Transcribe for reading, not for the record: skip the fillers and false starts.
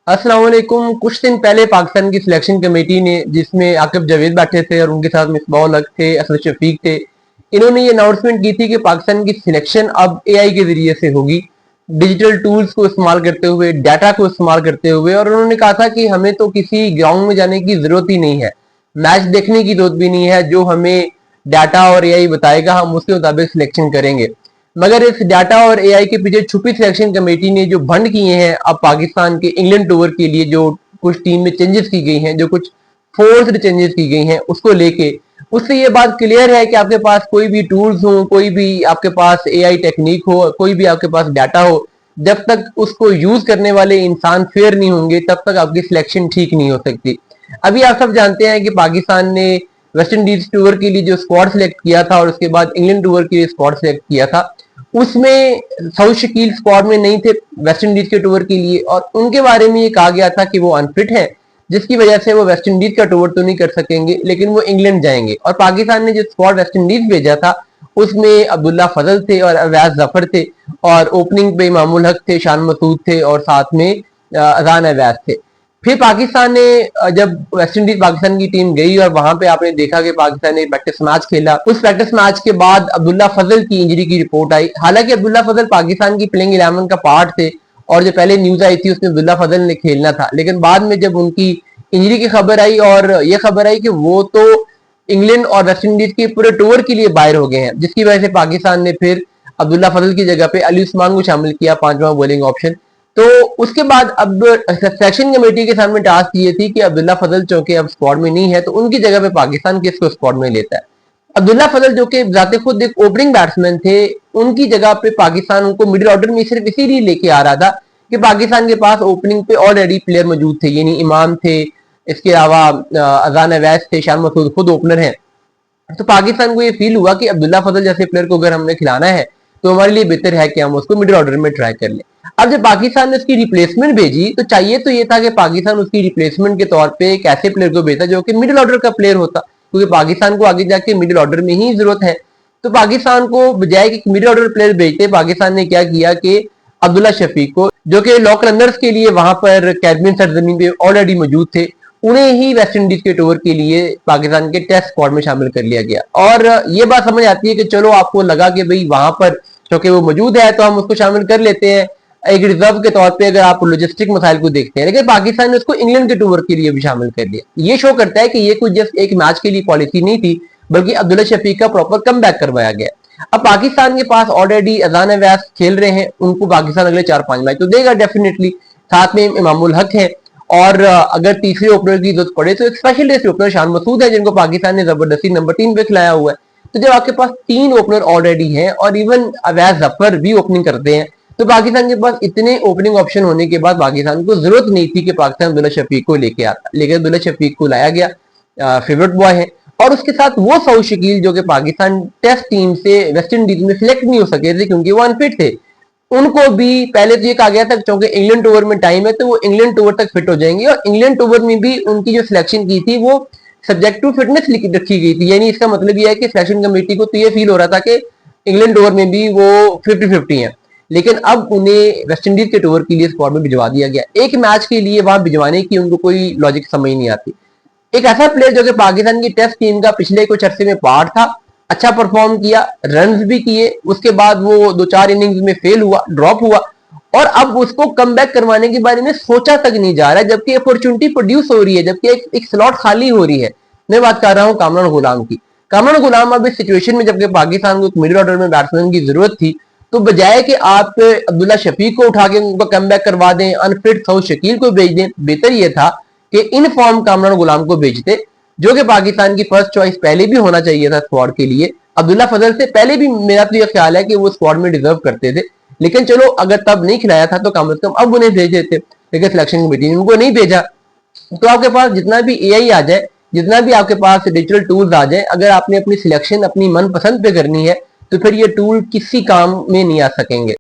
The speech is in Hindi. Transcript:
अस्सलाम वालेकुम। कुछ दिन पहले पाकिस्तान की सिलेक्शन कमेटी ने, जिसमें आकिब जावेद बैठे थे और उनके साथ मिसबाह उल हक थे, असद शफीक थे, इन्होंने ये अनाउंसमेंट की थी कि पाकिस्तान की सिलेक्शन अब एआई के जरिए से होगी, डिजिटल टूल्स को इस्तेमाल करते हुए, डाटा को इस्तेमाल करते हुए। और उन्होंने कहा था कि हमें तो किसी ग्राउंड में जाने की जरूरत ही नहीं है, मैच देखने की जरूरत भी नहीं है, जो हमें डाटा और एआई बताएगा हम उसके मुताबिक सिलेक्शन करेंगे। मगर इस डाटा और एआई के पीछे छुपी सिलेक्शन कमेटी ने जो भंड किए हैं अब पाकिस्तान के इंग्लैंड टूर के लिए, जो कुछ टीम में चेंजेस की गई हैं, जो कुछ फोर्स्ड चेंजेस की गई हैं, उसको लेके उससे ये बात क्लियर है कि आपके पास कोई भी टूल्स हो, कोई भी आपके पास एआई टेक्निक हो, कोई भी आपके पास डाटा हो, जब तक उसको यूज करने वाले इंसान फेयर नहीं होंगे तब तक आपकी सिलेक्शन ठीक नहीं हो सकती। अभी आप सब जानते हैं कि पाकिस्तान ने वेस्ट इंडीज टूर के लिए जो स्क्वाड सिलेक्ट किया था और उसके बाद इंग्लैंड टूर के लिए स्क्वाड सिलेक्ट किया था, उसमें सऊद शकील स्क्वाड में नहीं थे वेस्ट इंडीज के टूर के लिए, और उनके बारे में ये कहा गया था कि वो अनफिट है, जिसकी वजह से वो वेस्ट इंडीज का टूर तो नहीं कर सकेंगे लेकिन वो इंग्लैंड जाएंगे। और पाकिस्तान ने जो स्क्वाड वेस्ट इंडीज भेजा था उसमें अब्दुल्ला फजल थे और अवैस जफर थे, और ओपनिंग पे इमामुल हक थे, शान मसूद थे, और साथ में अजान अवैस थे। फिर पाकिस्तान ने जब वेस्ट इंडीज पाकिस्तान की टीम गई और वहां पे आपने देखा कि पाकिस्तान ने प्रैक्टिस मैच खेला, उस प्रैक्टिस मैच के बाद अब्दुल्ला फजल की इंजरी की रिपोर्ट आई। हालांकि अब्दुल्ला फजल पाकिस्तान की प्लेइंग 11 का पार्ट थे और जो पहले न्यूज आई थी उसमें अब्दुल्ला फजल ने खेलना था, लेकिन बाद में जब उनकी इंजरी की खबर आई और ये खबर आई कि वो तो इंग्लैंड और वेस्ट इंडीज के पूरे टूर के लिए बाहर हो गए हैं, जिसकी वजह से पाकिस्तान ने फिर अब्दुल्ला फजल की जगह पे अली उस्मान को शामिल किया, पांचवा बॉलिंग ऑप्शन। तो उसके बाद अब सिलेक्शन कमेटी के सामने टास्क ये थी कि अब्दुल्ला फजल चूंकि अब स्क्वाड में नहीं है तो उनकी जगह पे पाकिस्तान किसको स्क्वाड में लेता है। अब्दुल्ला फजल जो कि जाते खुद एक ओपनिंग बैट्समैन थे, उनकी जगह पे पाकिस्तान उनको मिडिल ऑर्डर में सिर्फ इसीलिए लेके आ रहा था कि पाकिस्तान के पास ओपनिंग पे ऑलरेडी प्लेयर मौजूद थे, यानी इमाम थे, इसके अलावा अजान अवैस थे, शान मसूद खुद ओपनर हैं। तो पाकिस्तान को ये फील हुआ कि अब्दुल्ला फजल जैसे प्लेयर को अगर हमने खिलाना है तो हमारे लिए बेहतर है कि हम उसको मिडिल ऑर्डर में ट्राई कर लें। अब जब पाकिस्तान ने उसकी रिप्लेसमेंट भेजी तो चाहिए तो ये था कि पाकिस्तान उसकी रिप्लेसमेंट के तौर पे एक ऐसे प्लेयर को भेजा जो कि मिडिल ऑर्डर का प्लेयर होता, क्योंकि पाकिस्तान को आगे जाके मिडिल ऑर्डर में ही जरूरत है। तो पाकिस्तान को बजाय कि मिडिल ऑर्डर प्लेयर भेजते, पाकिस्तान ने क्या किया कि अब्दुल्ला शफीक को, जो कि लॉक रनर्स के लिए वहां पर कैरिबियन सरजमीन पे ऑलरेडी मौजूद थे, उन्हें ही वेस्ट इंडीज के टूर के लिए पाकिस्तान के टेस्ट स्क्वाड में शामिल कर लिया गया। और ये बात समझ आती है कि चलो आपको लगा कि भाई वहां पर क्योंकि वो मौजूद है तो हम उसको शामिल कर लेते हैं एक रिजर्व के तौर पे, अगर आप लॉजिस्टिक मसाइल को देखते हैं। लेकिन पाकिस्तान ने उसको इंग्लैंड के टूर के लिए भी शामिल कर लिया। ये शो करता है कि ये कुछ जस्ट एक मैच के लिए पॉलिसी नहीं थी, बल्कि अब्दुल्ला शफीक का प्रॉपर कम बैक करवाया गया। अब पाकिस्तान के पास ऑलरेडी अजान अवैस खेल रहे हैं, उनको पाकिस्तान अगले 4-5 मैच तो देगा डेफिनेटली, साथ में इमामुल हक है, और अगर तीसरे ओपनर की जरूरत पड़े तो एक स्पेशलिस्ट ओपनर शान मसूद है, जिनको पाकिस्तान ने जबरदस्ती नंबर 3 पे खिलाया हुआ है। तो जब आपके पास 3 ओपनर ऑलरेडी हैं और इवन अवैस जफर भी ओपनिंग करते हैं, तो पाकिस्तान के पास इतने ओपनिंग ऑप्शन होने के बाद पाकिस्तान को जरूरत नहीं थी कि पाकिस्तान अब्दुल्ला शफीक को लेके आता, लेकिन अब्दुल्ला शफीक को लाया गया, फेवरेट बॉय है। और उसके साथ वो सऊद शकील जो कि पाकिस्तान टेस्ट टीम से वेस्ट इंडीज में सिलेक्ट नहीं हो सके थे क्योंकि वो अनफिट थे, उनको भी पहले तो ये कहा गया था क्योंकि इंग्लैंड टूर में टाइम है तो वो इंग्लैंड टूर तक फिट हो जाएंगे, और इंग्लैंड टूर में भी उनकी जो सिलेक्शन की थी वो सब्जेक्ट टू फिटनेस रखी गई थी। यानी इसका मतलब ये है कि सिलेक्शन कमेटी को तो ये फील हो रहा था कि इंग्लैंड टूर में भी वो 50-50 है, लेकिन अब उन्हें वेस्ट इंडीज के टूर के लिए स्क्वाड में भिजवा दिया गया। एक मैच के लिए वहां भिजवाने की उनको कोई लॉजिक समझ नहीं आती। एक ऐसा प्लेयर जो कि पाकिस्तान की टेस्ट टीम का पिछले कुछ अरसे में पार्ट था, अच्छा परफॉर्म किया, रन्स भी किए, उसके बाद वो 2-4 इनिंग्स में फेल हुआ, ड्रॉप हुआ, और अब उसको कम बैक करवाने के बारे में सोचा तक नहीं जा रहा है, जबकि अपॉर्चुनिटी प्रोड्यूस हो रही है, जबकि एक स्लॉट खाली हो रही है। मैं बात कर रहा हूँ कामरान गुलाम की। कामरान गुलाम अब इस सिचुएशन में, जबकि पाकिस्तान को मिडिल ऑर्डर में बैट्समैन की जरूरत थी, तो बजाय कि आप अब्दुल्ला शफीक को उठा के उनको कम बैक करवा दें, अनफिट सऊद शकील को भेज दें, बेहतर यह था कि इन फॉर्म कामरान गुलाम को भेजते, जो कि पाकिस्तान की फर्स्ट चॉइस पहले भी होना चाहिए था स्क्वाड के लिए। अब्दुल्ला फजल से पहले भी मेरा तो यह ख्याल है कि वो स्क्वाड में डिजर्व करते थे, लेकिन चलो अगर तब नहीं खिलाया था तो कम से कम अब उन्हें भेज देते, लेकिन सिलेक्शन कमेटी ने उनको नहीं भेजा। तो आपके पास जितना भी एआई आ जाए, जितना भी आपके पास डिजिटल टूल्स आ जाए, अगर आपने अपनी सिलेक्शन अपनी मनपसंद पे करनी है तो फिर ये टूल किसी काम में नहीं आ सकेंगे।